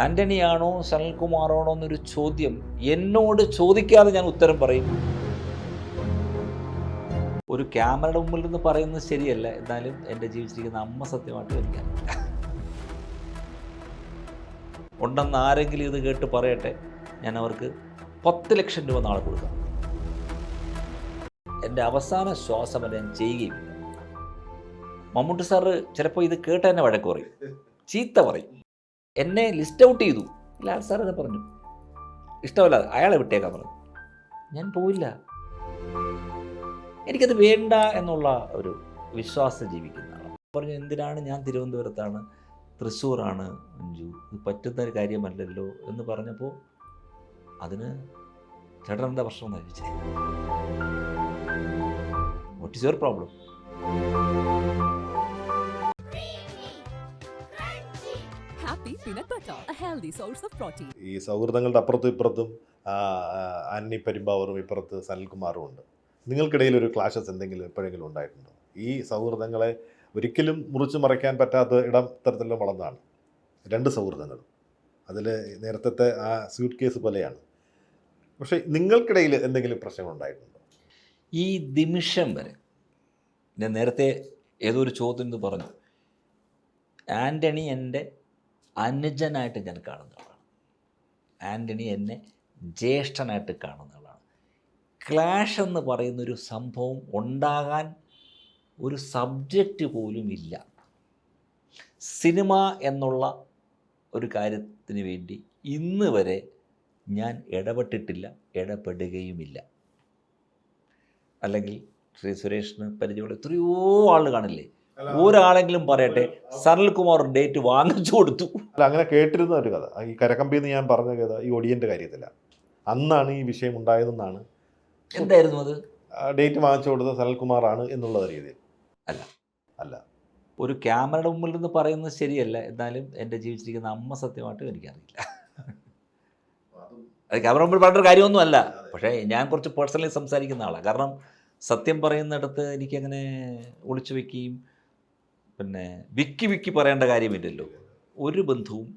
ആൻ്റണിയാണോ സനൽകുമാറാണോ എന്നൊരു ചോദ്യം എന്നോട് ചോദിക്കാതെ ഞാൻ ഉത്തരം പറയും. ഒരു ക്യാമറയുടെ മുമ്പിൽ നിന്ന് പറയുന്നത് ശരിയല്ല, എന്നാലും എൻ്റെ ജീവിച്ചിരിക്കുന്ന അമ്മ സത്യമായിട്ട് എനിക്കറിയില്ല. ഉണ്ടെന്ന് ആരെങ്കിലും ഇത് കേട്ട് പറയട്ടെ, ഞാൻ അവർക്ക് 10 ലക്ഷം രൂപ നാളെ കൊടുക്കാം. എൻ്റെ അവസാന ശ്വാസം വരെ ഞാൻ ചെയ്യുകയുമില്ല. മമ്മൂട്ടി സാറ് ചിലപ്പോൾ ഇത് കേട്ട് എന്നെ വഴക്ക് പറയും, ചീത്ത പറയും. എന്നെ ലിസ്റ്റ് ഔട്ട് ചെയ്തു. ലാൽ സാർ എന്നെ പറഞ്ഞു ഇഷ്ടമല്ല, അയാളെ വിട്ടേക്കാൻ പറഞ്ഞു. ഞാൻ പോയില്ല. എനിക്കത് വേണ്ട എന്നുള്ള ഒരു വിശ്വാസം ജീവിക്കുന്ന ആളാണ്. പറഞ്ഞു എന്തിനാണ്, ഞാൻ തിരുവനന്തപുരത്താണ്, തൃശ്ശൂരാണ് മഞ്ജു, ഇത് പറ്റുന്ന ഒരു കാര്യമല്ലല്ലോ എന്ന് പറഞ്ഞപ്പോൾ അതിന് ചേട്ടൻ എന്താ പ്രശ്നം എന്ന് ചോദിച്ചേ. What is your problem? ഈ സൗഹൃദങ്ങളുടെ അപ്പുറത്തും ഇപ്പുറത്തും ആന്റണി പെരുമ്പാവൂറും ഇപ്പുറത്ത് സനൽകുമാറും ഉണ്ട്. നിങ്ങൾക്കിടയിൽ ഒരു ക്ലാഷസ് എന്തെങ്കിലും എപ്പോഴെങ്കിലും ഉണ്ടായിട്ടുണ്ടോ? ഈ സൗഹൃദങ്ങളെ ഒരിക്കലും മുറിച്ചു മറയ്ക്കാൻ പറ്റാത്ത തരത്തിലും വളർന്നതാണ് രണ്ട് സൗഹൃദങ്ങളും. അതിൽ നേരത്തെ ആ സ്യൂട്ട് കേസ് പോലെയാണ്. പക്ഷേ നിങ്ങൾക്കിടയിൽ എന്തെങ്കിലും പ്രശ്നങ്ങളുണ്ടായിട്ടുണ്ടോ? ഈ നിമിഷം വരെ ഞാൻ നേരത്തെ ഏതോ ഒരു ചോദ്യം പറഞ്ഞു, ആൻ്റണി എൻ്റെ അനുജനായിട്ട് ഞാൻ കാണുന്ന ആളാണ്, ആൻ്റണി എന്നെ ജ്യേഷ്ഠനായിട്ട് കാണുന്ന ആളാണ്. ക്ലാഷ് എന്ന് പറയുന്നൊരു സംഭവം ഉണ്ടാകാൻ ഒരു സബ്ജക്റ്റ് പോലും ഇല്ല. സിനിമ എന്നുള്ള ഒരു കാര്യത്തിന് വേണ്ടി ഇന്ന് വരെ ഞാൻ ഇടപെട്ടിട്ടില്ല, ഇടപെടുകയുമില്ല. അല്ലെങ്കിൽ ശ്രീ സുരേഷിന് പരിചയമുള്ള എത്രയോ ആൾ കാണില്ലേ, ഒരാളെങ്കിലും പറയട്ടെ സനൽകുമാർ ഡേറ്റ് വാങ്ങിച്ചു കൊടുത്തു. അല്ല, അങ്ങനെ കേട്ടിരുന്ന ഒരു കഥ, ഈ കരക്കമ്പിന്ന് ഞാൻ പറഞ്ഞ കഥ ഈ ഒടിയൻ്റെ കാര്യത്തിലാണ്. അന്നാണ് ഈ വിഷയം ഉണ്ടായതെന്നാണ്. എന്തായിരുന്നു അത്? ഡേറ്റ് വാങ്ങിച്ചു കൊടുത്തത് സനൽകുമാറാണ് എന്നുള്ള രീതിയിൽ അല്ല അല്ല ഒരു ക്യാമറയുടെ മുമ്പിൽ നിന്ന് പറയുന്നത് ശരിയല്ല, എന്നാലും എൻ്റെ ജീവിച്ചിരിക്കുന്ന അമ്മ സത്യമായിട്ട് എനിക്കറിയില്ല. അത് ക്യാമറ മുമ്പിൽ പറഞ്ഞൊരു കാര്യമൊന്നും അല്ല. പക്ഷേ ഞാൻ കുറച്ച് പേഴ്സണലി സംസാരിക്കുന്ന ആളാണ്. കാരണം സത്യം പറയുന്നിടത്ത് എനിക്കങ്ങനെ ഒളിച്ചു വയ്ക്കുകയും പിന്നെ വിക്കി പറയേണ്ട കാര്യമില്ലല്ലോ. ഒരു ബന്ധവും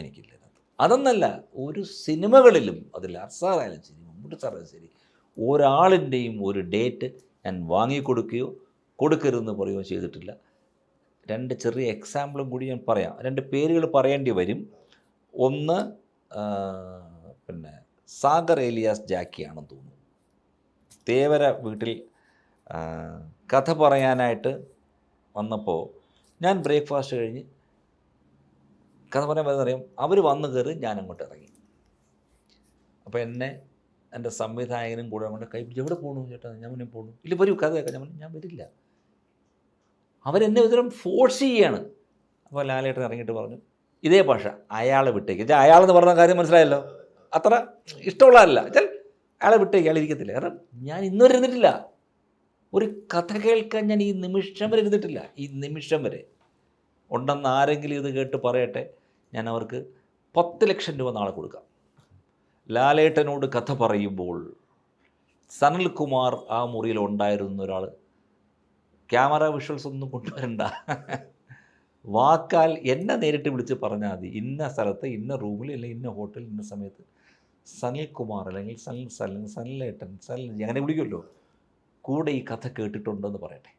എനിക്കില്ല. അതൊന്നല്ല, ഒരു സിനിമകളിലും അതിൽ അർസാറായാലും ശരി, മമ്മൂട്ടി സാറായാലും ശരി, ഒരാളിൻ്റെയും ഒരു ഡേറ്റ് ഞാൻ വാങ്ങിക്കൊടുക്കുകയോ കൊടുക്കരുതെന്ന് പറയുകയോ ചെയ്തിട്ടില്ല. 2 ചെറിയ എക്സാമ്പിളും കൂടി ഞാൻ പറയാം. 2 പേരുകൾ പറയേണ്ടി വരും. ഒന്ന് പിന്നെ സാഗർ ഏലിയാസ് ജാക്കിയാണെന്ന് തോന്നുന്നു. തേവര വീട്ടിൽ കഥ പറയാനായിട്ട് വന്നപ്പോൾ ഞാൻ ബ്രേക്ക്ഫാസ്റ്റ് കഴിഞ്ഞ് കഥ പറയാൻ വരുന്നറിയാം, അവർ വന്ന് കയറി ഞാൻ അങ്ങോട്ട് ഇറങ്ങി. അപ്പോൾ എന്നെ എൻ്റെ സംവിധായകനും കൂടെ അങ്ങോട്ട് കൈ പിടിച്ച് എവിടെ പോകണു ചേട്ടാ? ഞാൻ മുന്നേ പോകണു. ഇല്ല വരൂ കഥ കേൾക്കാം. ഞാൻ വരില്ല. അവരെന്നെ ഒരുതരം ഫോഴ്സ് ചെയ്യുകയാണ്. അപ്പോൾ ലാലേട്ടൻ ഇറങ്ങിയിട്ട് പറഞ്ഞു ഇതേ ഭാഷ അയാളെ വിട്ടേക്ക്. അയാളെന്ന് പറഞ്ഞ കാര്യം മനസ്സിലായല്ലോ, അത്ര ഇഷ്ടമുള്ളതല്ല വെച്ചാൽ അയാളെ വിട്ടേക്ക്, അയാൾ ഇരിക്കത്തില്ല. കാരണം ഞാൻ ഇന്നുവരെ ഇരുന്നിട്ടില്ല, ഒരു കഥ കേൾക്കാൻ ഞാൻ ഈ നിമിഷം വരെ ഇരുന്നിട്ടില്ല. ഈ നിമിഷം വരെ ഉണ്ടെന്ന് ആരെങ്കിലും ഇത് കേട്ട് പറയട്ടെ, ഞാൻ അവർക്ക് 10 ലക്ഷം രൂപ നാളെ കൊടുക്കാം. ലാലേട്ടനോട് കഥ പറയുമ്പോൾ സനൽകുമാർ ആ മുറിയിൽ ഉണ്ടായിരുന്ന ഒരാൾ, ക്യാമറ വിഷ്വൽസ് ഒന്നും കൊണ്ടുവരണ്ട, വാക്കാൽ എന്നെ നേരിട്ട് വിളിച്ച് പറഞ്ഞാൽ മതി, ഇന്ന സ്ഥലത്ത് ഇന്ന റൂമിൽ അല്ലെങ്കിൽ ഇന്ന ഹോട്ടലിൽ ഇന്ന സമയത്ത് സനൽകുമാർ അല്ലെങ്കിൽ സനലേട്ടൻ അങ്ങനെ വിളിക്കുമല്ലോ, കൂടെ ഈ കഥ കേട്ടിട്ടുണ്ടെന്ന് പറയട്ടെ.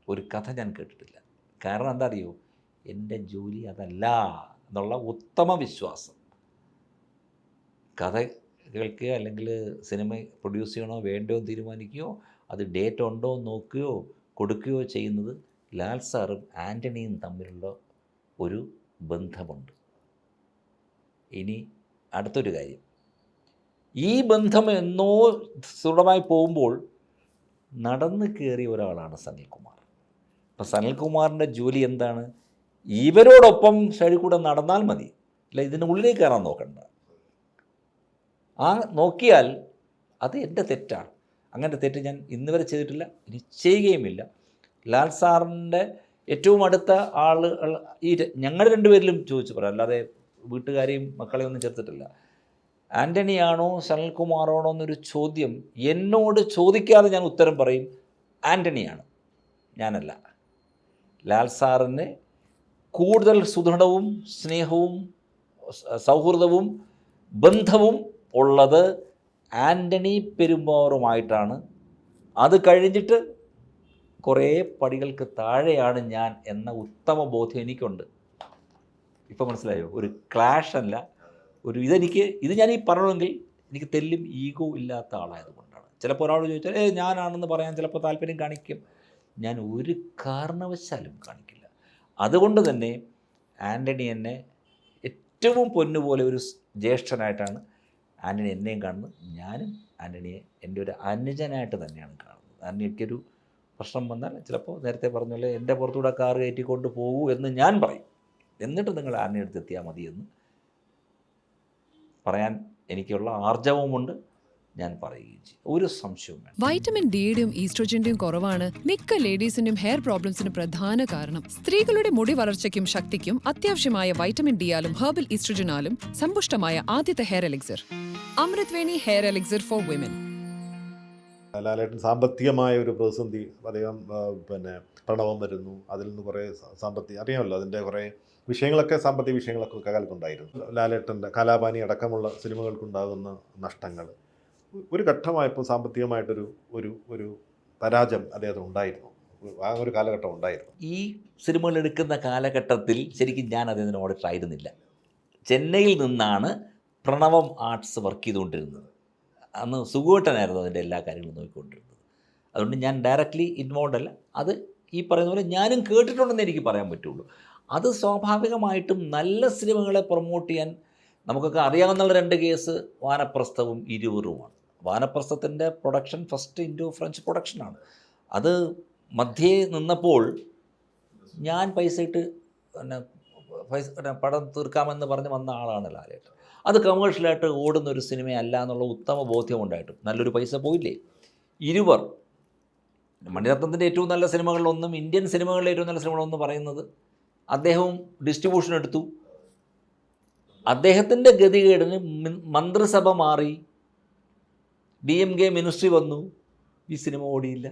ഒരു കഥ ഞാൻ കേട്ടിട്ടില്ല. കാരണം എന്താ അറിയോ, എൻ്റെ ജോലി അതല്ല എന്നുള്ള ഉത്തമ വിശ്വാസം. കഥ കേൾക്കുക അല്ലെങ്കിൽ സിനിമ പ്രൊഡ്യൂസ് ചെയ്യണോ വേണ്ടോ എന്ന് തീരുമാനിക്കുകയോ അത് ഡേറ്റ് ഉണ്ടോ എന്ന് നോക്കുകയോ കൊടുക്കുകയോ ചെയ്യുന്നത് ലാൽ സാറും ആൻ്റണിയും തമ്മിലുള്ള ഒരു ബന്ധമുണ്ട്. ഇനി അടുത്തൊരു കാര്യം, ഈ ബന്ധം എന്നോ ദൃഢമായി പോകുമ്പോൾ നടന്നു കയറിയ ഒരാളാണ് സനൽകുമാർ. അപ്പം സനൽകുമാറിൻ്റെ ജോലി എന്താണ്? ഇവരോടൊപ്പം സൈഡിൽ കൂടെ നടന്നാൽ മതി, അല്ല ഇതിനുള്ളിലേക്ക് കയറാൻ നോക്കണ്ട. ആ നോക്കിയാൽ അത് എൻ്റെ തെറ്റാണ്. അങ്ങനത്തെ തെറ്റ് ഞാൻ ഇന്ന് വരെ ചെയ്തിട്ടില്ല, ഇനി ചെയ്യുകയുമില്ല. ലാൽ സാറിൻ്റെ ഏറ്റവും അടുത്ത ആളുകൾ ഈ ഞങ്ങൾ 2 പേരിലും ചോദിച്ചു പറയാം, അല്ലാതെ വീട്ടുകാരെയും മക്കളെയും ഒന്നും ചേർത്തിട്ടില്ല. ആൻ്റണിയാണോ സനൽകുമാറാണോ എന്നൊരു ചോദ്യം എന്നോട് ചോദിക്കാതെ ഞാൻ ഉത്തരം പറയും, ആൻ്റണിയാണ്, ഞാനല്ല. ലാൽ സാറിന് കൂടുതൽ സുദൃഢവും സ്നേഹവും സൗഹൃദവും ബന്ധവും ഉള്ളത് ആൻ്റണി പെരുമ്പാവൂരുമായിട്ടാണ്. അത് കഴിഞ്ഞിട്ട് കുറേ പടികൾക്ക് താഴെയാണ് ഞാൻ എന്ന ഉത്തമ ബോധ്യം എനിക്കുണ്ട്. ഇപ്പം മനസ്സിലായോ? ഒരു ക്ലാഷ് അല്ല, ഒരു ഇത് ഞാൻ ഈ പറയണമെങ്കിൽ എനിക്ക് തെല്ലും ഈഗോ ഇല്ലാത്ത ആളായതുകൊണ്ടാണ്. ചിലപ്പോൾ ഒരാൾ ചോദിച്ചാൽ ഞാനാണെന്ന് പറയാൻ ചിലപ്പോൾ താല്പര്യം കാണിക്കും. ഞാൻ ഒരു കാരണവശാലും കാണിക്കില്ല. അതുകൊണ്ട് തന്നെ ആൻ്റണി എന്നെ ഏറ്റവും പൊന്നുപോലെ ഒരു ജ്യേഷ്ഠനായിട്ടാണ് ആൻ്റണി എന്നെയും കാണുന്നത്. ഞാനും ആൻ്റണിയെ എൻ്റെ ഒരു അനുജനായിട്ട് തന്നെയാണ് കാണുന്നത്. ആൻ്റണിക്കൊരു പ്രശ്നം വന്നാൽ ചിലപ്പോൾ നേരത്തെ പറഞ്ഞ പോലെ എൻ്റെ പുറത്തൂടെ കാർ കയറ്റിക്കൊണ്ട് പോകൂ എന്ന് ഞാൻ പറയും. എന്നിട്ട് നിങ്ങൾ ആൻ്റണി അടുത്ത് എത്തിയാൽ മതിയെന്ന് പറയാൻ എനിക്കുള്ള ആർജവമുണ്ട്. ഞാൻ പറയുകയും ചെയ്യും. ഒരു സംശയവും വേണ്ട. വൈറ്റമിൻ ഡിയുടെയും ഈസ്ട്രോജന്റെയും കുറവാണ് മിക്ക ലേഡീസിന്റെയും ഹെയർ പ്രോബ്ലംസിന് പ്രധാന കാരണം. സ്ത്രീകളുടെ മുടി വളർച്ചയ്ക്കും ശക്തിക്കും അത്യാവശ്യമായ വൈറ്റമിൻ ഡിയാലും ഹെർബൽ ഈസ്ട്രോജനാലും സമ്പുഷ്ടമായ ആദ്യത്തെ hair elixir Amrutveni hair elixir for women. Lalettan സാമ്പത്തികമായ ഒരു പ്രതിസന്ധി, അദ്ദേഹം പ്രണവം വരുന്നു, അതിൽ നിന്ന് കുറേ സാമ്പത്തിക അറിയാമല്ലോ, അതിൻ്റെ കുറേ വിഷയങ്ങളൊക്കെ സാമ്പത്തിക വിഷയങ്ങളൊക്കെ കാലത്തുണ്ടായിരുന്നു. ലാലേട്ടൻ്റെ കലാപാനി അടക്കമുള്ള സിനിമകൾക്കുണ്ടാകുന്ന നഷ്ടങ്ങൾ, ഒരു ഘട്ടമായപ്പോൾ സാമ്പത്തികമായിട്ടൊരു ഒരു ഒരു പരാജയം അദ്ദേഹത്തിന് ഉണ്ടായിരുന്നു. ആ ഒരു കാലഘട്ടം ഉണ്ടായിരുന്നു. ഈ സിനിമകൾ എടുക്കുന്ന കാലഘട്ടത്തിൽ ശരിക്കും ഞാൻ അദ്ദേഹത്തിന് ഓഡിറ്റർ ആയിരുന്നില്ല. ചെന്നൈയിൽ നിന്നാണ് പ്രണവം ആർട്സ് വർക്ക് ചെയ്തുകൊണ്ടിരുന്നത്. അന്ന് സുഖൂട്ടനായിരുന്നു അതിൻ്റെ എല്ലാ കാര്യങ്ങളും നോക്കിക്കൊണ്ടിരുന്നത്. അതുകൊണ്ട് ഞാൻ ഡയറക്റ്റ്ലി ഇൻവോൾവ് അല്ല. അത് ഈ പറയുന്ന പോലെ ഞാനും കേട്ടിട്ടുണ്ടെന്ന് എനിക്ക് പറയാൻ പറ്റുള്ളൂ. അത് സ്വാഭാവികമായിട്ടും നല്ല സിനിമകളെ പ്രൊമോട്ട് ചെയ്യാൻ നമുക്കൊക്കെ അറിയാവുന്ന 2 കേസ് വാനപ്രസ്ഥവും ഇരുവറുമാണ്. വാനപ്രസ്ഥത്തിൻ്റെ പ്രൊഡക്ഷൻ ഫസ്റ്റ് ഇൻഡോ ഫ്രഞ്ച് പ്രൊഡക്ഷനാണ്. അത് മധ്യേ നിന്നപ്പോൾ ഞാൻ പൈസ ഇട്ട് പടം തീർക്കാമെന്ന് പറഞ്ഞ് വന്ന ആളാണ് ലാലേട്ടൻ. അത് കമേഴ്ഷ്യലായിട്ട് ഓടുന്ന ഒരു സിനിമയല്ല എന്നുള്ള ഉത്തമ ബോധ്യമുണ്ടായിട്ടും നല്ലൊരു പൈസ പോയില്ലേ. ഇരുവർ മണിരത്നത്തിൻ്റെ ഏറ്റവും നല്ല സിനിമകളിലൊന്നും, ഇന്ത്യൻ സിനിമകളിലെ ഏറ്റവും നല്ല സിനിമകളൊന്നും പറയുന്നത് അദ്ദേഹവും ഡിസ്ട്രിബ്യൂഷൻ എടുത്തു. അദ്ദേഹത്തിൻ്റെ ഗതികേടിന് മന്ത്രിസഭ മാറി, DMK മിനിസ്ട്രി വന്നു, ഈ സിനിമ ഓടിയില്ല.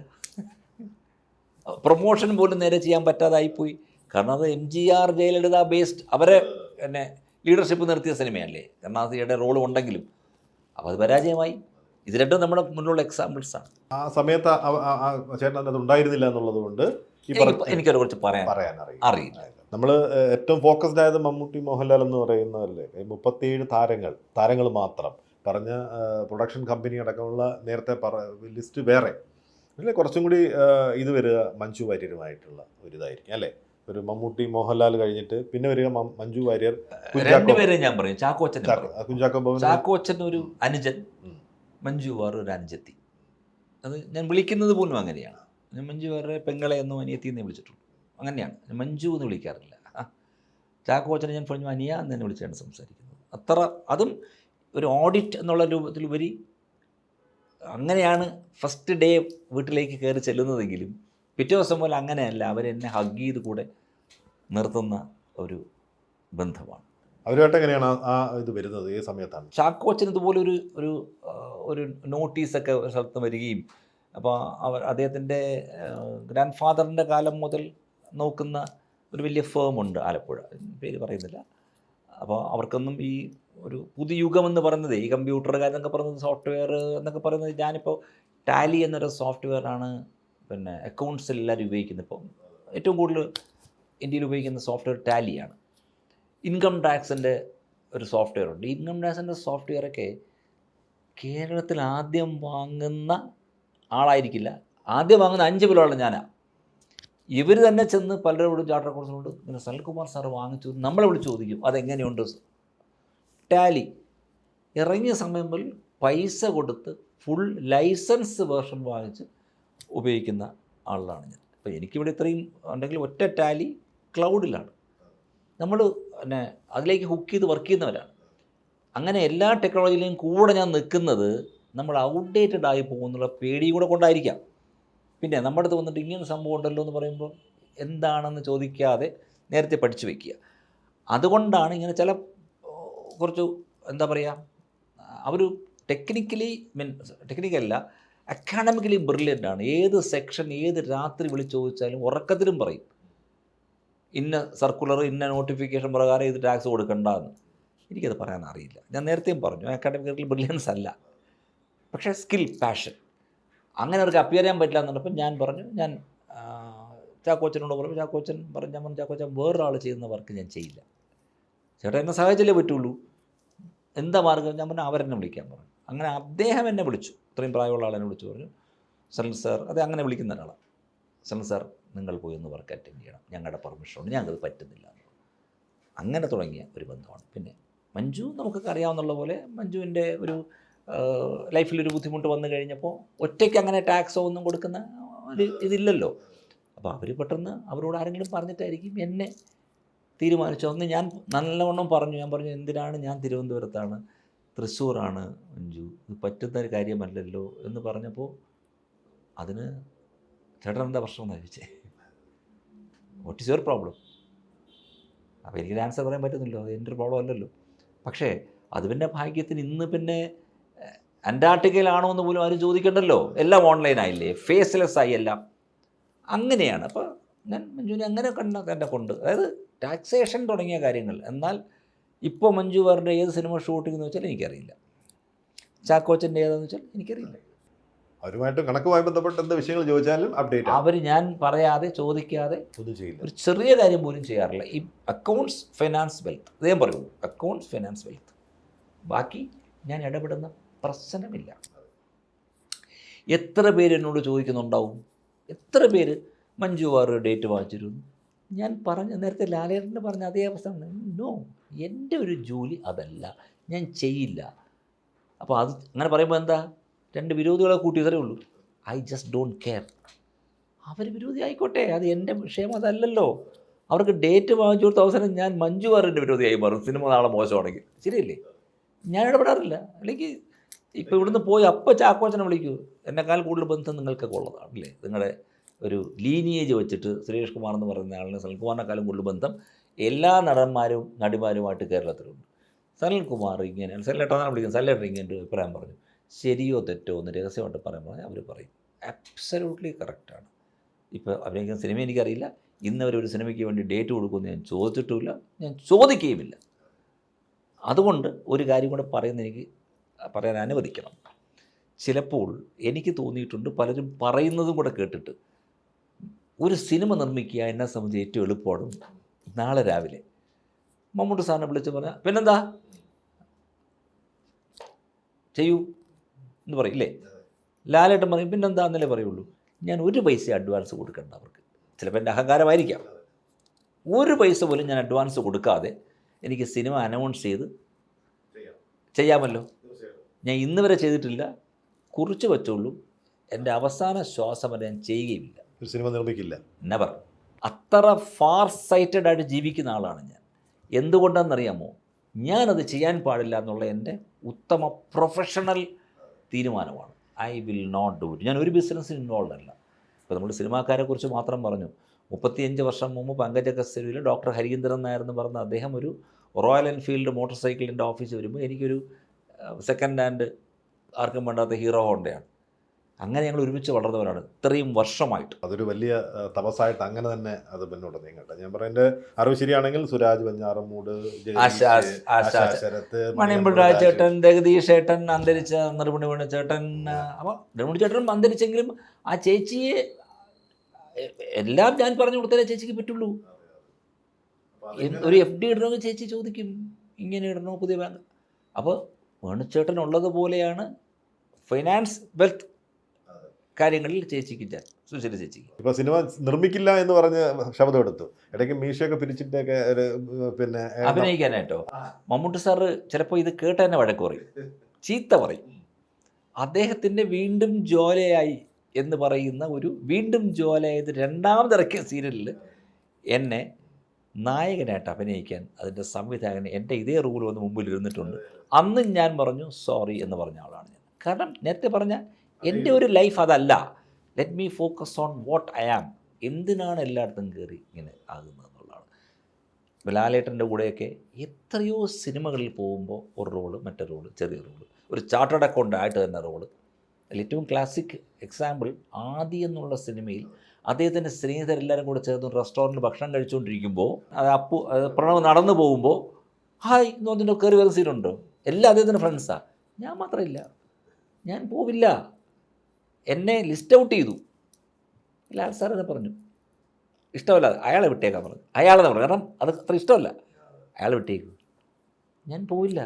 പ്രൊമോഷൻ പോലും നേരെ ചെയ്യാൻ പറ്റാതായിപ്പോയി. കാരണം അത് MGR ജയലളിത ബേസ്ഡ് അവരെ ലീഡർഷിപ്പ് നിർത്തിയ സിനിമയല്ലേ, കരുണാനിധിയുടെ റോൾ ഉണ്ടെങ്കിലും. അപ്പോൾ അത് പരാജയമായി. ഇത് രണ്ടും നമ്മുടെ മുന്നിലുള്ള എക്സാമ്പിൾസാണ്. ആ സമയത്ത് ചേട്ടൻ അത് ഉണ്ടായിരുന്നില്ല എന്നുള്ളത് കൊണ്ട് എനിക്കതിനെ കുറിച്ച് പറയാൻ അറിയില്ല. നമ്മൾ ഏറ്റവും ഫോക്കസ്ഡ് ആയത് മമ്മൂട്ടി, മോഹൻലാൽ എന്ന് പറയുന്നതല്ലേ. 37 താരങ്ങൾ മാത്രം പറഞ്ഞ പ്രൊഡക്ഷൻ കമ്പനി അടക്കമുള്ള നേരത്തെ ലിസ്റ്റ് വേറെ അല്ലേ. കുറച്ചും കൂടി ഇത് വരിക മഞ്ജു വാര്യരുമായിട്ടുള്ള ഒരിതായിരിക്കും അല്ലേ. ഒരു മമ്മൂട്ടി, മോഹൻലാൽ കഴിഞ്ഞിട്ട് പിന്നെ വരിക മഞ്ജു വാര്യർ, രണ്ടുപേരെ ഞാൻ പറയും. ചാക്കോച്ചൻ ഒരു അനുജൻ, മഞ്ജു വാര്യർ ഒരു അനുജത്തി. അത് ഞാൻ വിളിക്കുന്നത് പോലും അങ്ങനെയാണ്. ഞാൻ മഞ്ജു വാര്യരെ പെങ്ങളെ എന്നും അനിയത്തി എന്നേ വിളിച്ചിട്ടുള്ളൂ. അങ്ങനെയാണ്, മഞ്ജു എന്ന് വിളിക്കാറില്ല. ചാക്കോച്ചനെ ഞാൻ പറഞ്ഞു അനിയ എന്ന് തന്നെ വിളിച്ചാണ് സംസാരിക്കുന്നത്. അത്ര അതും ഒരു ഓഡിറ്റ് എന്നുള്ള രൂപത്തിലുപരി അങ്ങനെയാണ് ഫസ്റ്റ് ഡേ വീട്ടിലേക്ക് കയറി ചെല്ലുന്നതെങ്കിലും പിറ്റേ ദിവസം പോലെ അങ്ങനെയല്ല. അവരെന്നെ ഹഗ് ചെയ്ത് കൂടെ നിർത്തുന്ന ഒരു ബന്ധമാണ്. അവരുമായിട്ട് എങ്ങനെയാണ് ആ ഇത് വരുന്നത്? ഏത് സമയത്താണ്? ചാക്കോച്ചൻ ഇതുപോലെ ഒരു നോട്ടീസൊക്കെ ഒരു സ്ഥലത്ത് വരികയും, അപ്പോൾ അദ്ദേഹത്തിൻ്റെ ഗ്രാൻഡ് ഫാദറിൻ്റെ കാലം മുതൽ നോക്കുന്ന ഒരു വലിയ ഫേമുണ്ട് ആലപ്പുഴ, പേര് പറയുന്നില്ല. അപ്പോൾ അവർക്കൊന്നും ഈ ഒരു പുതിയ യുഗം എന്ന് പറയുന്നത്, ഈ കമ്പ്യൂട്ടർ കാര്യം എന്നൊക്കെ പറയുന്നത്, സോഫ്റ്റ്വെയർ എന്നൊക്കെ പറയുന്നത്, ഞാനിപ്പോൾ ടാലി എന്നൊരു സോഫ്റ്റ്വെയറാണ് അക്കൗണ്ട്സിൽ എല്ലാവരും ഉപയോഗിക്കുന്നത്. ഇപ്പോൾ ഏറ്റവും കൂടുതൽ ഇന്ത്യയിൽ ഉപയോഗിക്കുന്ന സോഫ്റ്റ്വെയർ ടാലിയാണ്. ഇൻകം ടാക്സിൻ്റെ ഒരു സോഫ്റ്റ്വെയർ ഉണ്ട്. ഇൻകം ടാക്സിൻ്റെ സോഫ്റ്റ്വെയറൊക്കെ കേരളത്തിൽ ആദ്യം വാങ്ങുന്ന ആളായിരിക്കില്ല, ആദ്യം വാങ്ങുന്ന 5 പേരുള്ള ഞാനാണ്. ഇവർ തന്നെ ചെന്ന് പലരോടും ചാർട്ടർ അക്കൗണ്ട്സിനോട് ഇങ്ങനെ സനൽകുമാർ സാറ് വാങ്ങിച്ചു നമ്മളെ വിളിച്ച് ചോദിക്കും അതെങ്ങനെയുണ്ട് ടാലി. ഇറങ്ങിയ സമയം മുതൽ പൈസ കൊടുത്ത് ഫുൾ ലൈസൻസ് വേർഷൻ വാങ്ങിച്ച് ഉപയോഗിക്കുന്ന ആളാണ് ഞാൻ. അപ്പോൾ എനിക്കിവിടെ ഇത്രയും ഉണ്ടെങ്കിൽ ഒറ്റ ടാലി ക്ലൗഡിലാണ്. നമ്മൾ അതിലേക്ക് ഹുക്ക് ചെയ്ത് വർക്ക് ചെയ്യുന്നവരാണ്. അങ്ങനെ എല്ലാ ടെക്നോളജിയിലെയും കൂടെ ഞാൻ നിൽക്കുന്നത് നമ്മൾ ഔട്ട്ഡേറ്റഡ് ആയി പോകുന്നുള്ള പേടി കൂടെ കൊണ്ടായിരിക്കാം. പിന്നെ നമ്മുടെ അടുത്ത് വന്നിട്ട് ഇങ്ങനെ സംഭവം ഉണ്ടല്ലോ എന്ന് പറയുമ്പോൾ എന്താണെന്ന് ചോദിക്കാതെ നേരത്തെ പഠിച്ചു വയ്ക്കുക. അതുകൊണ്ടാണ് ഇങ്ങനെ ചില കുറച്ച് എന്താ പറയുക, അവർ ടെക്നിക്കലല്ല അക്കാഡമിക്കലി ബ്രില്യൻ്റ് ആണ്. ഏത് സെക്ഷൻ ഏത് രാത്രി വിളിച്ച് ചോദിച്ചാലും ഉറക്കത്തിലും പറയും ഇന്ന സർക്കുലർ ഇന്ന നോട്ടിഫിക്കേഷൻ പ്രകാരം ഇത് ടാക്സ് കൊടുക്കണ്ടെന്ന്. എനിക്കത് പറയാൻ അറിയില്ല. ഞാൻ നേരത്തെയും പറഞ്ഞു, അക്കാഡമിക്കൽ ബ്രില്യൻസ് അല്ല, പക്ഷേ സ്കിൽ, പാഷൻ. അങ്ങനെ അവർക്ക് അപ്പിയർ ചെയ്യാൻ പറ്റില്ല എന്നുള്ളപ്പോൾ ഞാൻ പറഞ്ഞു, ഞാൻ ചാക്കോച്ചനോട് പറഞ്ഞു. ചാക്കോച്ചൻ പറഞ്ഞു, ഞാൻ പറഞ്ഞു ചാക്കോച്ചൻ വേറൊരാൾ ചെയ്യുന്ന വർക്ക് ഞാൻ ചെയ്യില്ല, ചേട്ടാ എന്നെ സഹായിച്ചല്ലേ പറ്റുള്ളൂ, എന്താ മാർഗം? ഞാൻ പറഞ്ഞു അവരെന്നെ വിളിക്കാൻ പറഞ്ഞു. അങ്ങനെ അദ്ദേഹം എന്നെ വിളിച്ചു, ഇത്രയും പ്രായമുള്ള ആളെന്നെ വിളിച്ചു പറഞ്ഞു, സനൽ സാർ, അത് അങ്ങനെ വിളിക്കുന്ന ഒരാളാണ്, സനൽ സാർ നിങ്ങൾ പോയി ഒന്ന് വർക്ക് അറ്റൻഡ് ചെയ്യണം, ഞങ്ങളുടെ പെർമിഷനുണ്ട്, ഞങ്ങൾക്കത് പറ്റുന്നില്ല. അങ്ങനെ തുടങ്ങിയ ഒരു ബന്ധമാണ്. പിന്നെ മഞ്ജു നമുക്കൊക്കെ അറിയാവുന്നുള്ള പോലെ മഞ്ജുവിൻ്റെ ഒരു ലൈഫിലൊരു ബുദ്ധിമുട്ട് വന്നു കഴിഞ്ഞപ്പോൾ ഒറ്റയ്ക്ക് അങ്ങനെ ടാക്സോ ഒന്നും കൊടുക്കുന്ന ഒരു ഇതില്ലല്ലോ. അപ്പോൾ അവർ പെട്ടെന്ന് അവരോട് ആരെങ്കിലും പറഞ്ഞിട്ടായിരിക്കും എന്നെ തീരുമാനിച്ചു. അന്ന് ഞാൻ നല്ലവണ്ണം പറഞ്ഞു, ഞാൻ പറഞ്ഞു എന്തിനാണ്, ഞാൻ തിരുവനന്തപുരത്താണ്, തൃശ്ശൂറാണ് മഞ്ജു, ഇത് പറ്റുന്ന ഒരു കാര്യമല്ലല്ലോ എന്ന് പറഞ്ഞപ്പോൾ അതിന് ചേട്ടൻ എന്താ പ്രശ്നം എന്ന് ചോദിച്ചേ, വാട്ട് ഈസ് യുവർ പ്രോബ്ലം? അപ്പോൾ എനിക്ക് ആൻസർ പറയാൻ പറ്റുന്നില്ലോ, അത് എൻ്റെ ഒരു പ്രോബ്ലം അല്ലല്ലോ. പക്ഷേ അത് പിന്നെ ഭാഗ്യത്തിന് ഇന്ന് പിന്നെ അന്റാർട്ടിക്കയിലാണോ എന്ന് പോലും ആരും ചോദിക്കണ്ടല്ലോ, എല്ലാം ഓൺലൈനായില്ലേ, ഫേസ്ലെസ് ആയി എല്ലാം. അങ്ങനെയാണ്. അപ്പോൾ ഞാൻ മഞ്ജുവിനെ അങ്ങനെ തന്നെ കൊണ്ട്, അതായത് ടാക്സേഷൻ തുടങ്ങിയ കാര്യങ്ങൾ. എന്നാൽ ഇപ്പോൾ മഞ്ജു വാറിൻ്റെ ഏത് സിനിമ ഷൂട്ടിംഗ് എന്ന് വെച്ചാൽ എനിക്കറിയില്ല, ചാക്കോച്ചൻ്റെ ഏതാണെന്ന് വെച്ചാൽ എനിക്കറിയില്ല. അവരുമായിട്ട് കണക്കുമായി ബന്ധപ്പെട്ട എന്ത് വിഷയങ്ങൾ ചോദിച്ചാലും അപ്ഡേറ്റ് അവർ ഞാൻ പറയാതെ ചോദിക്കാതെ ഒന്നും ചെയ്യില്ല, ഒരു ചെറിയ കാര്യം പോലും ചെയ്യാറില്ല. ഈ അക്കൗണ്ട്സ്, ഫൈനാൻസ്, വെൽത്ത്, ഇതേ പറയുള്ളൂ, അക്കൗണ്ട്സ്, ഫൈനാൻസ്, വെൽത്ത്. ബാക്കി ഞാൻ ഇടപെടുന്ന പ്രശ്നമില്ല. എത്ര പേര് എന്നോട് ചോദിക്കുന്നുണ്ടാവും, എത്ര പേര് മഞ്ജു വാറ് ഡേറ്റ് വാങ്ങിച്ചിരുന്നു. ഞാൻ പറഞ്ഞ നേരത്തെ ലാലേട്ടന് പറഞ്ഞ അതേ അവസ്ഥ. നോ, എൻ്റെ ഒരു ജോലി അതല്ല, ഞാൻ ചെയ്യില്ല. അപ്പോൾ അത് അങ്ങനെ പറയുമ്പോൾ എന്താ, രണ്ട് വിരോധികളെ കൂട്ടിയതേ ഉള്ളൂ. I just don't care. അവർ വിരോധി ആയിക്കോട്ടെ, അത് എൻ്റെ വിഷയം അതല്ലല്ലോ. അവർക്ക് ഡേറ്റ് വാങ്ങിച്ചു കൊടുത്ത അവസരം ഞാൻ മഞ്ജു വാറിൻ്റെ വിരോധിയായി മാറും, സിനിമ നാളെ മോശമാണെങ്കിൽ. ശരിയല്ലേ? ഞാൻ ഇടപെടാറില്ല. അല്ലെങ്കിൽ ഇപ്പോൾ ഇവിടുന്ന് പോയി അപ്പം ചാക്കോച്ചനെ വിളിക്കൂ, എന്നെക്കാൾ കൂടുതൽ ബന്ധം നിങ്ങൾക്കൊക്കെ ഉള്ളതാണ് അല്ലേ? നിങ്ങളുടെ ഒരു ലീനിയേജ് വെച്ചിട്ട് സുരേഷ് കുമാർ എന്ന് പറയുന്ന ആളിന് സനൽകുമാറിനെക്കാളും കൂടുതൽ ബന്ധം എല്ലാ നടന്മാരും നടിമാരുമായിട്ട് കേരളത്തിലുണ്ട്. സനൽകുമാർ ഇങ്ങനെ, സനലേട്ടനാണ് വിളിക്കുന്നത്, സനലേട്ടൻ ഇങ്ങനെ ഒരു അഭിപ്രായം പറഞ്ഞു, ശരിയോ തെറ്റോ എന്ന് രഹസ്യമായിട്ട് പറയുമ്പോൾ അവർ പറയും അബ്സല്യൂട്ട്ലി കറക്റ്റാണ്. ഇപ്പോൾ അഭിനയിക്കുന്ന സിനിമ എനിക്കറിയില്ല, ഇന്നവരൊരു സിനിമയ്ക്ക് വേണ്ടി ഡേറ്റ് കൊടുക്കുമെന്ന് ഞാൻ ചോദിച്ചിട്ടുമില്ല, ഞാൻ ചോദിക്കുകയുമില്ല. അതുകൊണ്ട് ഒരു കാര്യം കൂടെ എനിക്ക് പറയാൻ അനുവദിക്കണം. ചിലപ്പോൾ എനിക്ക് തോന്നിയിട്ടുണ്ട്, പലരും പറയുന്നതും കൂടെ കേട്ടിട്ട്, ഒരു സിനിമ നിർമ്മിക്കുക എന്നെ സംബന്ധിച്ച് ഏറ്റവും എളുപ്പമാണ് നാളെ രാവിലെ മമ്മൂട്ടി സാറിനെ വിളിച്ച് പറഞ്ഞാൽ പിന്നെന്താ ചെയ്യൂ എന്ന് പറയും ഇല്ലേ? ലാലേട്ടൻ പറയും പിന്നെന്താ എന്നല്ലേ പറയുള്ളൂ. ഞാൻ ഒരു പൈസ അഡ്വാൻസ് കൊടുക്കണ്ട അവർക്ക്. ചിലപ്പോൾ എൻ്റെ അഹങ്കാരമായിരിക്കാം. ഒരു പൈസ പോലും ഞാൻ അഡ്വാൻസ് കൊടുക്കാതെ എനിക്ക് സിനിമ അനൗൺസ് ചെയ്ത് ചെയ്യാമല്ലോ. ഞാൻ ഇന്ന് വരെ ചെയ്തിട്ടില്ല, കുറിച്ച് വെച്ചുള്ളൂ. എൻ്റെ അവസാന ശ്വാസം വരെ ഞാൻ ചെയ്യുകയുമില്ല. ഒരു സിനിമ നിർമ്മിക്കില്ല, നെവർ. അത്ര ഫാർ സൈറ്റഡ് ആയിട്ട് ജീവിക്കുന്ന ആളാണ് ഞാൻ. എന്തുകൊണ്ടാണെന്നറിയാമോ? ഞാനത് ചെയ്യാൻ പാടില്ല എന്നുള്ള എൻ്റെ ഉത്തമ പ്രൊഫഷണൽ തീരുമാനമാണ്. I will not do it. ഞാൻ ഒരു ബിസിനസ്സിൽ ഇൻവോൾവ് അല്ല. ഇപ്പോൾ നമ്മൾ സിനിമാക്കാരെക്കുറിച്ച് മാത്രം പറഞ്ഞു. 35 വർഷം മുമ്പ് പങ്കജ കസ്തൂരിയിൽ ഡോക്ടർ ഹരീന്ദ്രൻ നായർ എന്ന് പറഞ്ഞ അദ്ദേഹം ഒരു റോയൽ എൻഫീൽഡ് മോട്ടോർ സൈക്കിളിൻ്റെ ഓഫീസ് വരുമ്പോൾ എനിക്കൊരു സെക്കൻഡ് ഹാൻഡ് ആർക്കും വേണ്ടാത്ത ഹീറോ ഹോണ്ടയാണ്. അങ്ങനെ ഞങ്ങൾ ഒരുമിച്ച് വളർന്നവരാണ് ഇത്രയും വർഷമായിട്ട്. അതൊരു വലിയ തപസ്സായിട്ട് അങ്ങനെ തന്നെ അത് മുന്നോട്ട് നീങ്ങട്ടെ. ഞാൻ പറയുന്നത് എൻ്റെ അറിവ് ശരിയാണെങ്കിൽ സുരാജ് വെഞ്ഞാറമൂട്, ശരത്ത്, മണിയമ്പൾ രാജേട്ടൻ, ജഗദീഷ് ചേട്ടൻ, അന്തരിച്ച നെടുമുടി ചേട്ടൻ. അപ്പോൾ നെടുമുടി ചേട്ടനും അന്തരിച്ചെങ്കിലും ആ ചേച്ചിയെ എല്ലാം ഞാൻ പറഞ്ഞു കൊടുത്താലേ ചേച്ചിക്ക് പറ്റുള്ളൂ. ഒരു FD ഇടണമെങ്കിൽ ചേച്ചി ചോദിക്കും, ഇങ്ങനെ ഇടണോ പുതിയ ബാങ്ക്. അപ്പോൾ വേണുചേട്ടൻ ഉള്ളതുപോലെയാണ് ഫൈനാൻസ് വെൽത്ത് കാര്യങ്ങളിൽ ചേച്ചിക്ക് ഞാൻ സുശീല ചേച്ചിക്ക്. ഇപ്പോൾ സിനിമ നിർമ്മിക്കില്ല എന്ന് പറഞ്ഞ് ശബ്ദം എടുത്തു. ഇടയ്ക്ക് മീശയൊക്കെ പിരിച്ചിട്ടൊക്കെ പിന്നെ അഭിനയിക്കാനായിട്ടോ. മമ്മൂട്ടി സാറ് ചിലപ്പോൾ ഇത് കേട്ട് തന്നെ വഴക്ക് പറയും, ചീത്ത പറയും. അദ്ദേഹത്തിൻ്റെ വീണ്ടും ജ്വാലയായി എന്ന് പറയുന്ന ഒരു വീണ്ടും ജ്വാലയായത് രണ്ടാമതിറക്കിയ സീരിയലിൽ എന്നെ നായകനായിട്ട് അഭിനയിക്കാൻ അതിൻ്റെ സംവിധായകൻ എൻ്റെ ഇതേ റൂൾ വന്ന് മുമ്പിൽ ഇരുന്നിട്ടുണ്ട്. അന്നും ഞാൻ പറഞ്ഞു സോറി എന്ന് പറഞ്ഞ ആളാണ് ഞാൻ. കാരണം നേരത്തെ പറഞ്ഞ എൻ്റെ ഒരു ലൈഫ് അതല്ല. Let me focus on what I am. എന്തിനാണ് എല്ലായിടത്തും കയറി ഇങ്ങനെ ആകുന്നത് എന്നുള്ളതാണ്. ലാലേട്ടൻ്റെ കൂടെയൊക്കെ എത്രയോ സിനിമകളിൽ പോകുമ്പോൾ ഒരു റോള്, മറ്റൊരു റോള്, ചെറിയ റോള്, ഒരു ചാർട്ടേഡ് അക്കൗണ്ട് ആയിട്ട് തന്നെ റോള്. ഏറ്റവും ക്ലാസിക് എക്സാമ്പിൾ ആദി എന്നുള്ള സിനിമയിൽ അദ്ദേഹത്തിൻ്റെ സ്നേഹിതരെല്ലാവരും കൂടെ ചേർന്ന് റെസ്റ്റോറൻറ്റിൽ ഭക്ഷണം കഴിച്ചുകൊണ്ടിരിക്കുമ്പോൾ പ്രണവ് നടന്നു പോകുമ്പോൾ ഹായ് എന്ന് പറഞ്ഞിട്ട് കയറി വരുന്ന സീനുണ്ടോ? എല്ലാം അദ്ദേഹത്തിൻ്റെ ഫ്രണ്ട്സാണ്. ഞാൻ മാത്രമില്ല, ഞാൻ പോവില്ല. എന്നെ ലിസ്റ്റ് ഔട്ട് ചെയ്തു. ലാൽ സാർ എന്നെ പറഞ്ഞു ഇഷ്ടമല്ല, അയാളെ വിട്ടേക്കാൻ പറഞ്ഞു. അയാളെന്ന് പറഞ്ഞു, കാരണം അത് അത്ര ഇഷ്ടമല്ല. അയാളെ വിട്ടേക്കും, ഞാൻ പോവില്ല.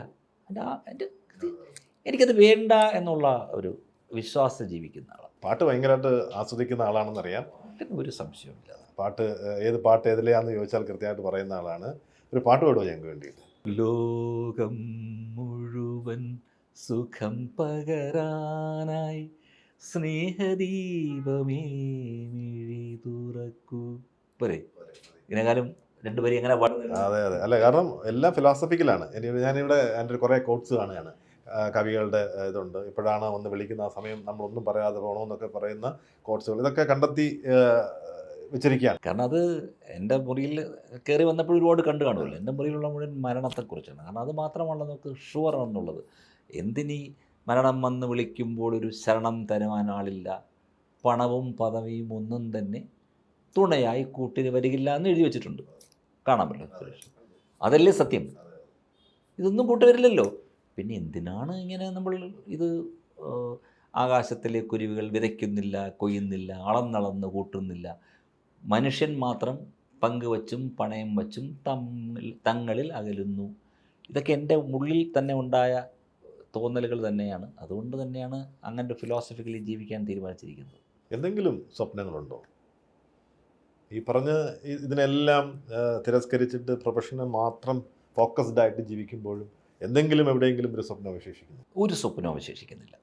എനിക്കത് വേണ്ട എന്നുള്ള ഒരു വിശ്വാസം ജീവിക്കുന്ന ആളാണ്. പാട്ട് ഭയങ്കരമായിട്ട് ആസ്വദിക്കുന്ന ആളാണെന്നറിയാം. ഒരു സംശയമില്ല. പാട്ട് ഏത് പാട്ട് ഏതിലെയാണെന്ന് ചോദിച്ചാൽ കൃത്യമായിട്ട് പറയുന്ന ആളാണ്. ഒരു പാട്ട് പാടുമോ ഞങ്ങൾക്ക് വേണ്ടിയിട്ട്? ലോകം മുഴുവൻ സുഖം പകരാനായി സ്നേഹദീപമേ മിഴി തുറക്കൂ. പോരെ? ഇതിനെക്കാളും രണ്ടുപേരും എങ്ങനെ പാടുന്നത്? അതെ അതെ, അല്ല കാരണം എല്ലാം ഫിലോസഫിക്കലാണ്. ഞാനിവിടെ എൻ്റെ ഒരു കുറേ കോട്ട്സ് കാണുകയാണ്. കവികളുടെ ഇതുണ്ട്, ഇപ്പോഴാണ് ഒന്ന് വിളിക്കുന്ന ആ സമയം നമ്മളൊന്നും പറയാതെ പോകണമെന്നൊക്കെ പറയുന്ന കോട്ട്സുകൾ, ഇതൊക്കെ കണ്ടെത്തി വെച്ചിരിക്കുകയാണ്. കാരണം അത് എൻ്റെ മുറിയിൽ കയറി വന്നപ്പോൾ ഒരുപാട് കണ്ടു കാണുമല്ലോ. എൻ്റെ മുറിയിലുള്ള മുഴുവൻ മരണത്തെക്കുറിച്ചാണ്. കാരണം അത് മാത്രമല്ല നമുക്ക് ഷുവർ എന്നുള്ളത്. എന്തിനീ മരണം വന്ന് വിളിക്കുമ്പോൾ ഒരു ശരണം തരുവാൻ ആളില്ല, പണവും പദവിയും ഒന്നും തന്നെ തുണയായി കൂട്ടിന് വരികില്ല എന്ന് എഴുതി വെച്ചിട്ടുണ്ട്. കാണാമല്ലോ സുരേഷ്, അതല്ലേ സത്യം. ഇതൊന്നും കൂട്ടുവരില്ലല്ലോ. പിന്നെ എന്തിനാണ് ഇങ്ങനെ നമ്മൾ ഇത് ആകാശത്തിലെ കുരുവികൾ വിതയ്ക്കുന്നില്ല, കൊയ്യുന്നില്ല, അളന്നളന്ന് കൂട്ടുന്നില്ല, മനുഷ്യൻ മാത്രം പങ്കുവച്ചും പണയം വച്ചും തങ്ങളിൽ അകലുന്നു. ഇതൊക്കെ എൻ്റെ ഉള്ളിൽ തന്നെ ഉണ്ടായ തോന്നലുകൾ തന്നെയാണ്. അതുകൊണ്ട് തന്നെയാണ് അങ്ങനെ ഫിലോസഫിക്കലി ജീവിക്കാൻ തീരുമാനിച്ചിരിക്കുന്നത്. എന്തെങ്കിലും സ്വപ്നങ്ങളുണ്ടോ? ഈ പറഞ്ഞ ഇതിനെല്ലാം തിരസ്കരിച്ചിട്ട് പ്രൊഫഷനെ മാത്രം ഫോക്കസ്ഡ് ആയിട്ട് ജീവിക്കുമ്പോഴും എന്തെങ്കിലും എവിടെയെങ്കിലും ഒരു സ്വപ്നം അവശേഷിക്കുന്നു? ഒരു സ്വപ്നം അവശേഷിക്കുന്നില്ല,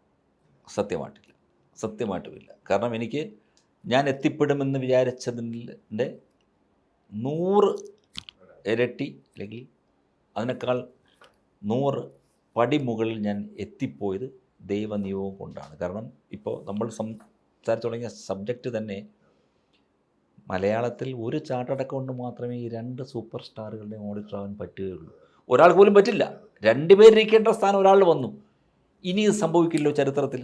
സത്യമായിട്ടുമില്ല. കാരണം ഞാൻ എത്തിപ്പെടുമെന്ന് വിചാരിച്ചതിൻ്റെ 100 ഇരട്ടി അല്ലെങ്കിൽ അതിനേക്കാൾ 100 പടി മുകളിൽ ഞാൻ എത്തിപ്പോയത് ദൈവനിയോഗം കൊണ്ടാണ്. കാരണം ഇപ്പോൾ നമ്മൾ സംസാരിച്ചു തുടങ്ങിയ സബ്ജക്റ്റ് തന്നെ മലയാളത്തിൽ ഒരു ചാർട്ടേഡ് അക്കൗണ്ട് മാത്രമേ ഈ 2 സൂപ്പർ സ്റ്റാറുകളുടെ ഓഡിറ്റർ ആവാൻ പറ്റുകയുള്ളൂ. ഒരാൾക്ക് പോലും പറ്റില്ല. 2 പേരിരിക്കേണ്ട സ്ഥാനം ഒരാൾ വന്നു. ഇനി ഇത് സംഭവിക്കില്ലോ ചരിത്രത്തിൽ.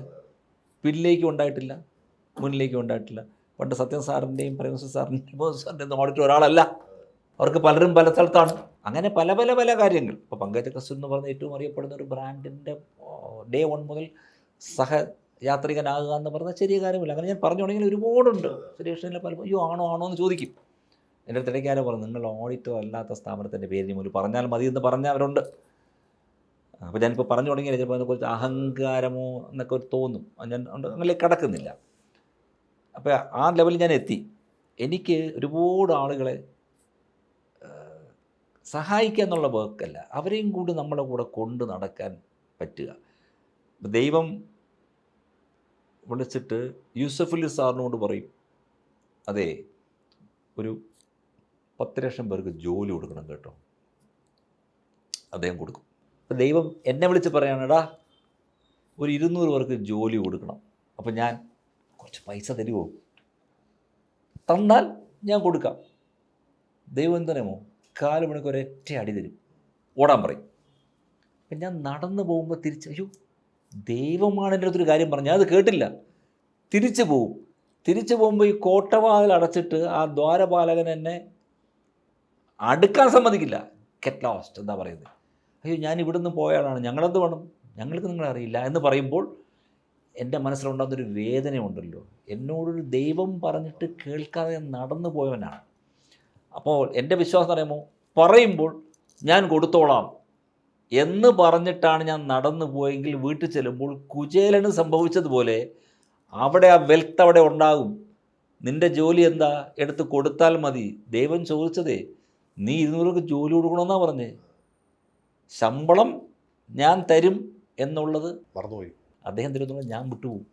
പിന്നിലേക്കും ഉണ്ടായിട്ടില്ല, മുന്നിലേക്കും ഉണ്ടായിട്ടില്ല. പണ്ട് സത്യൻ സാറിൻ്റെയും പ്രേംനസീർ സാറിൻ്റെയും ഓഡിറ്റർ ഒരാളല്ല, അവർക്ക് പലരും പല സ്ഥലത്താണ്. അങ്ങനെ പല പല പല കാര്യങ്ങൾ. ഇപ്പോൾ പങ്കജ കസ്തൂരി എന്ന് പറഞ്ഞ ഏറ്റവും അറിയപ്പെടുന്ന ഒരു ബ്രാൻഡിൻ്റെ ഡേ 1 മുതൽ സഹയാത്രികനാകുക എന്ന് പറഞ്ഞാൽ ചെറിയ കാര്യമില്ല. അങ്ങനെ ഞാൻ പറഞ്ഞു തുടങ്ങിയാൽ ഒരുപാടുണ്ട്. സുരേഷിനെ പലപ്പോൾ അയ്യോ ആണോ എന്ന് ചോദിക്കും. എൻ്റെ അടുത്തിടയ്ക്ക് ആരോ പറഞ്ഞു, നിങ്ങൾ ഓഡിറ്റർ അല്ലാത്ത സ്ഥാപനത്തിൻ്റെ പേര് മുന്നിൽ പറഞ്ഞാൽ മതി എന്ന് പറഞ്ഞവരുണ്ട്. അപ്പോൾ ഞാനിപ്പോൾ പറഞ്ഞു തുടങ്ങിയാൽ ചിലപ്പോൾ അതിനെക്കുറിച്ച് അഹങ്കാരമോ എന്നൊക്കെ തോന്നും. ഞാൻ അങ്ങനെ കിടക്കുന്നില്ല. അപ്പോൾ ആ ലെവലിൽ ഞാൻ എത്തി. എനിക്ക് ഒരുപാട് ആളുകളെ സഹായിക്കുക എന്നുള്ള വർക്കല്ല, അവരെയും കൂടി നമ്മളെ കൂടെ കൊണ്ട് നടക്കാൻ പറ്റുക. ദൈവം വിളിച്ചിട്ട് യൂസഫലി സാറിനോട് പറയും, അതെ ഒരു 10 ലക്ഷം പേർക്ക് ജോലി കൊടുക്കണം കേട്ടോ. അദ്ദേഹം കൊടുക്കും. അപ്പോൾ ദൈവം എന്നെ വിളിച്ച് പറയാണ്, എടാ ഒരു 200 പേർക്ക് ജോലി കൊടുക്കണം. അപ്പോൾ ഞാൻ കുറച്ച് പൈസ തരുമോ? തന്നാൽ ഞാൻ കൊടുക്കാം. ദൈവം എന്തറിയുമോ, 4 മണിക്ക് ഒരൊറ്റ അടി തരും, ഓടാൻ പറയും. അപ്പം ഞാൻ നടന്നു പോകുമ്പോൾ അയ്യോ ദൈവമാണ് എൻ്റെ അടുത്തൊരു കാര്യം പറഞ്ഞു, അത് കേട്ടില്ല, തിരിച്ചു പോവും. തിരിച്ചു പോകുമ്പോൾ ഈ കോട്ടവാതിൽ അടച്ചിട്ട് ആ ദ്വാരപാലകൻ എന്നെ അടുക്കാൻ സമ്മതിക്കില്ല. ഗെറ്റ് ലോസ്റ്റ് എന്താ പറയുന്നത്, അയ്യോ ഞാൻ ഇവിടുന്ന് പോയാളാണ്, ഞങ്ങളെന്ത് വേണം, ഞങ്ങൾക്ക് നിങ്ങളെ അറിയില്ല എന്ന് പറയുമ്പോൾ എൻ്റെ മനസ്സിലുണ്ടാകുന്നൊരു വേദനയുണ്ടല്ലോ. എന്നോടൊരു ദൈവം പറഞ്ഞിട്ട് കേൾക്കാതെ നടന്നു പോയവനാണ്. അപ്പോൾ എൻ്റെ വിശ്വാസം പറയുമ്പോൾ ഞാൻ കൊടുത്തോളാം എന്ന് പറഞ്ഞിട്ടാണ് ഞാൻ നടന്നു പോയെങ്കിൽ വീട്ടിൽ ചെല്ലുമ്പോൾ കുചേലന് സംഭവിച്ചതുപോലെ അവിടെ ആ വെൽത്ത് അവിടെ ഉണ്ടാകും. നിൻ്റെ ജോലി എന്താ, എടുത്ത് കൊടുത്താൽ മതി. ദൈവം ചോദിച്ചതേ നീ 200 ജോലി കൊടുക്കണമെന്നാണ് പറഞ്ഞേ, ശമ്പളം ഞാൻ തരും എന്നുള്ളത് മറന്നുപോയി. അദ്ദേഹം തരുന്നുള്ള ഞാൻ വിട്ടുപോകും.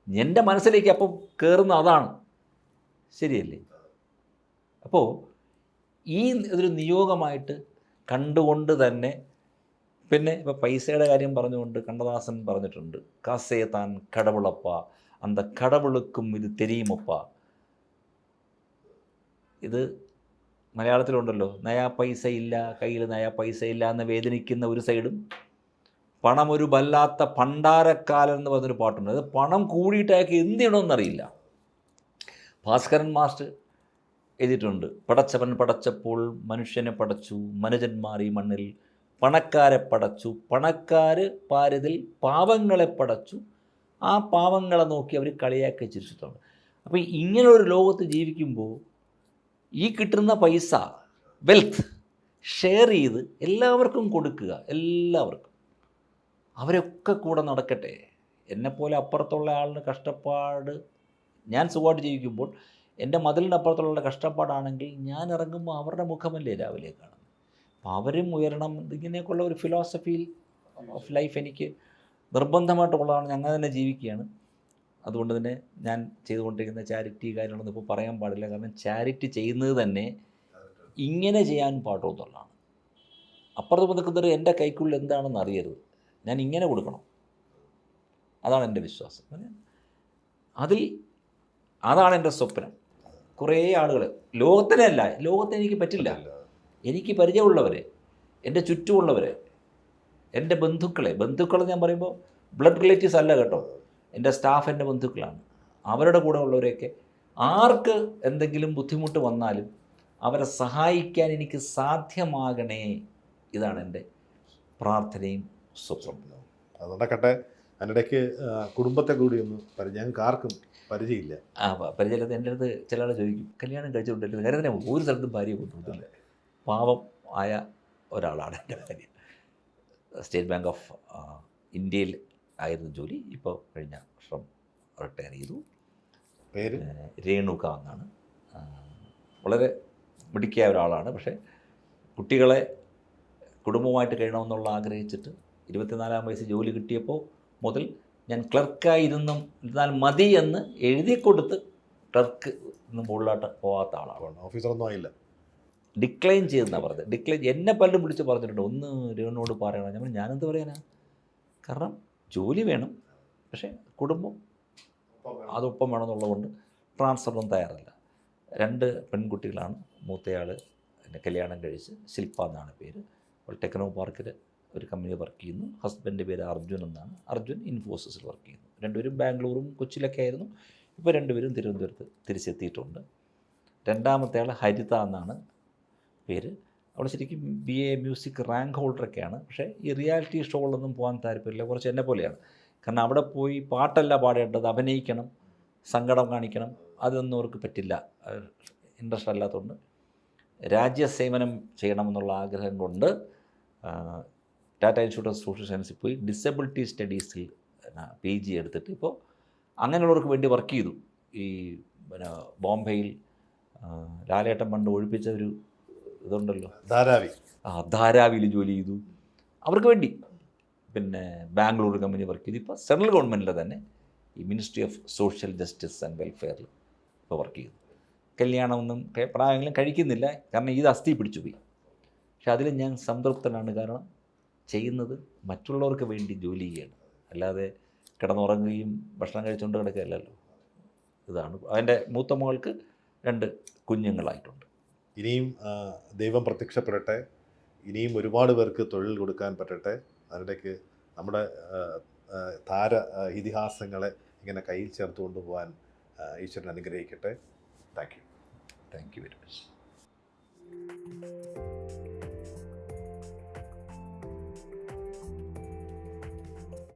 എൻ്റെ മനസ്സിലേക്ക് അപ്പം കയറുന്ന അതാണ്. ശരിയല്ലേ? അപ്പോൾ ഈ ഒരു നിയോഗമായിട്ട് കണ്ടുകൊണ്ട് തന്നെ, പിന്നെ ഇപ്പോൾ പൈസയുടെ കാര്യം പറഞ്ഞുകൊണ്ട് കണ്ണദാസൻ പറഞ്ഞിട്ടുണ്ട്, കാസേ താൻ കടവുളപ്പ അന്ത കടവുളുക്കും ഇത് തെരിയുമപ്പ. ഇത് മലയാളത്തിലുണ്ടല്ലോ, നയാ പൈസ ഇല്ല, കയ്യിൽ നയാ പൈസ ഇല്ല എന്ന് വേദനിക്കുന്ന ഒരു സൈഡും, പണം ഒരു വല്ലാത്ത ഭണ്ഡാരക്കാലൻ എന്ന് പറഞ്ഞൊരു പാട്ടുണ്ട്. അത് പണം കൂടിയിട്ട് അയാൾക്ക് എന്ത് ചെയ്യണമെന്നറിയില്ല. ഭാസ്കരൻ മാസ്റ്റർ എഴുതിയിട്ടുണ്ട്. പടച്ചവൻ പടച്ചപ്പോൾ മനുഷ്യനെ പടച്ചു, മനുജന്മാർ ഈ മണ്ണിൽ പണക്കാരെ പടച്ചു, പണക്കാർ പാരതിൽ പാവങ്ങളെ പടച്ചു, ആ പാവങ്ങളെ നോക്കി അവർ കളിയാക്കി ചിരിച്ചിട്ടുണ്ട്. അപ്പോൾ ഇങ്ങനൊരു ലോകത്ത് ജീവിക്കുമ്പോൾ ഈ കിട്ടുന്ന പൈസ, വെൽത്ത് ഷെയർ ചെയ്ത് എല്ലാവർക്കും കൊടുക്കുക, എല്ലാവർക്കും. അവരൊക്കെ കൂടെ നടക്കട്ടെ. എന്നെപ്പോലെ അപ്പുറത്തുള്ള ആളിന് കഷ്ടപ്പാട്, ഞാൻ സുഖമായിട്ട് ജീവിക്കുമ്പോൾ എൻ്റെ മതിലിൻ്റെ അപ്പുറത്തുള്ള കഷ്ടപ്പാടാണെങ്കിൽ ഞാൻ ഇറങ്ങുമ്പോൾ അവരുടെ മുഖമല്ലേ രാവിലെ കാണുന്നത്. അപ്പോൾ അവരും ഉയരണം. ഇങ്ങനെയൊക്കെയുള്ള ഒരു ഫിലോസഫി ഓഫ് ലൈഫ് എനിക്ക് നിർബന്ധമായിട്ടുള്ളതാണ്. ഞങ്ങൾ തന്നെ ജീവിക്കുകയാണ്. അതുകൊണ്ട് തന്നെ ഞാൻ ചെയ്തുകൊണ്ടിരിക്കുന്ന ചാരിറ്റി കാര്യങ്ങളൊന്നും ഇപ്പോൾ പറയാൻ പാടില്ല. കാരണം ചാരിറ്റി ചെയ്യുന്നത് തന്നെ ഇങ്ങനെ ചെയ്യാൻ പാടുമെന്നുള്ളതാണ്. അപ്പുറത്ത് നിൽക്കുന്നവർ എൻ്റെ കൈക്കുള്ളിൽ എന്താണെന്ന് അറിയരുത്, ഞാൻ ഇങ്ങനെ കൊടുക്കണം. അതാണ് എൻ്റെ വിശ്വാസം. അതാണ് എൻ്റെ സ്വപ്നം. കുറേ ആളുകൾ, ലോകത്തിനല്ല, ലോകത്തിന് എനിക്ക് പറ്റില്ല. എനിക്ക് പരിചയമുള്ളവരെ, എൻ്റെ ചുറ്റുമുള്ളവരെ, എൻ്റെ ബന്ധുക്കളെ ഞാൻ പറയുമ്പോൾ ബ്ലഡ് റിലേറ്റീവ്സ് അല്ല കേട്ടോ, എൻ്റെ സ്റ്റാഫ് എൻ്റെ ബന്ധുക്കളാണ്. അവരുടെ കൂടെ ഉള്ളവരെയൊക്കെ ആർക്ക് എന്തെങ്കിലും ബുദ്ധിമുട്ട് വന്നാലും അവരെ സഹായിക്കാൻ എനിക്ക് സാധ്യമാകണേ. ഇതാണ് എൻ്റെ പ്രാർത്ഥനയും സ്വപ്നവും. അത് നടക്കട്ടെ. അതിനിടയ്ക്ക് കുടുംബത്തെ കൂടി ഒന്ന് ഞങ്ങൾക്ക് ആർക്കും പരിചയമില്ല. പരിചയമില്ലാത്ത എൻ്റെ അടുത്ത് ചില ആൾ ചോദിക്കും, കല്യാണം കഴിച്ചുകൊണ്ടിരിക്കുന്നത് കാര്യം തന്നെ ഒരു സ്ഥലത്തും ഭാര്യ കൊണ്ടുപോകുന്നില്ല. പാവം ആയ ഒരാളാണ് എൻ്റെ ഭാര്യ. സ്റ്റേറ്റ് ബാങ്ക് ഓഫ് ഇന്ത്യയിൽ ആയിരുന്നു ജോലി. ഇപ്പോൾ കഴിഞ്ഞ വർഷം റിട്ടയർ ചെയ്തു. പേര് രേണുക എന്നാണ്. വളരെ മിടുക്കിയ ഒരാളാണ്. പക്ഷേ കുട്ടികളെ കുടുംബമായിട്ട് കഴിയണമെന്നുള്ള ആഗ്രഹിച്ചിട്ട് 24-ാം വയസ്സിൽ ജോലി കിട്ടിയപ്പോൾ മുതൽ ഞാൻ ക്ലർക്കായിരുന്നാൽ മതി എന്ന് എഴുതി കൊടുത്ത് ക്ലർക്ക് മുകളിലോട്ട് പോകാത്ത ആളാണ്. ഓഫീസറൊന്നും ആയില്ല. ഡിക്ലൈൻ ചെയ്തെന്നാണ് പറഞ്ഞത്. എന്നെ പലരും വിളിച്ച് പറഞ്ഞിട്ടുണ്ട്, ഒന്ന് രേണുവോട് പറയണം. ഞാനെന്ത് പറയാനാ? കാരണം ജോലി വേണം, പക്ഷേ കുടുംബം അതൊപ്പം വേണമെന്നുള്ളതുകൊണ്ട് ട്രാൻസ്ഫറൊന്നും തയ്യാറല്ല. 2 പെൺകുട്ടികളാണ്. മൂത്തയാൾ എന്നെ കല്യാണം കഴിച്ച്, ശില്പ എന്നാണ് പേര്. അവൾ ടെക്നോ പാർക്കിൽ ഒരു കമ്പനി വർക്ക് ചെയ്യുന്നു. ഹസ്ബൻഡിൻ്റെ പേര് അർജുൻ എന്നാണ്. അർജുൻ ഇൻഫോസിസിൽ വർക്ക് ചെയ്യുന്നു. 2 പേരും ബാംഗ്ലൂരും കൊച്ചിയിലൊക്കെ ആയിരുന്നു. ഇപ്പോൾ 2 പേരും തിരുവനന്തപുരത്ത് തിരിച്ചെത്തിയിട്ടുണ്ട്. 2ാമത്തെ ആൾ ഹരിത എന്നാണ് പേര്. അവൾ ശരിക്കും BA മ്യൂസിക് റാങ്ക് ഹോൾഡറൊക്കെയാണ്. പക്ഷേ ഈ റിയാലിറ്റി ഷോകളൊന്നും പോകാൻ താല്പര്യമില്ല. കുറച്ച് എന്നെ പോലെയാണ്. കാരണം അവിടെ പോയി പാട്ടല്ല പാടേണ്ടത്, അഭിനയിക്കണം, സങ്കടം കാണിക്കണം. അതൊന്നും അവർക്ക് പറ്റില്ല, ഇൻട്രസ്റ്റ് അല്ലാത്തതുകൊണ്ട് രാജ്യസേവനം ചെയ്യണമെന്നുള്ള ആഗ്രഹം കൊണ്ട് ടാറ്റ ഇൻസ്റ്റിറ്റ്യൂട്ട് ഓഫ് സോഷ്യൽ സയൻസിൽ പോയി ഡിസബിലിറ്റി സ്റ്റഡീസിൽ PG എടുത്തിട്ട് ഇപ്പോൾ അങ്ങനെയുള്ളവർക്ക് വേണ്ടി വർക്ക് ചെയ്തു. ഈ ബോംബെയിൽ ലാലേട്ടൻ പണ്ട് ഒഴിപ്പിച്ച ഒരു ഇതുണ്ടല്ലോ, ധാരാവിയിൽ ജോലി ചെയ്തു അവർക്ക് വേണ്ടി. പിന്നെ ബാംഗ്ലൂർ കമ്പനി വർക്ക് ചെയ്തു. ഇപ്പോൾ സെൻട്രൽ ഗവൺമെൻറ്റിലെ തന്നെ ഈ ministry of social justice and വെൽഫെയറിൽ ഇപ്പോൾ വർക്ക് ചെയ്തു. കല്യാണമൊന്നും പ്രായങ്ങളും കഴിക്കുന്നില്ല, കാരണം ഇത് അസ്ഥി പിടിച്ചു പോയി. പക്ഷെ അതിൽ ഞാൻ സംതൃപ്തനാണ്. കാരണം ചെയ്യുന്നത് മറ്റുള്ളവർക്ക് വേണ്ടി ജോലി ചെയ്യണം, അല്ലാതെ കിടന്നുറങ്ങുകയും ഭക്ഷണം കഴിച്ചുകൊണ്ട് കിടക്കുകയല്ലല്ലോ. ഇതാണ്. അതിൻ്റെ മൂത്ത മകൾക്ക് 2 കുഞ്ഞുങ്ങളായിട്ടുണ്ട്. ഇനിയും ദൈവം പ്രത്യക്ഷപ്പെടട്ടെ. ഇനിയും ഒരുപാട് പേർക്ക് തൊഴിൽ കൊടുക്കാൻ പറ്റട്ടെ. അതിനിടയ്ക്ക് നമ്മുടെ ഇതിഹാസങ്ങളെ ഇങ്ങനെ കയ്യിൽ ചേർത്ത് കൊണ്ടുപോകാൻ ഈശ്വരൻ അനുഗ്രഹിക്കട്ടെ. Thank you very much.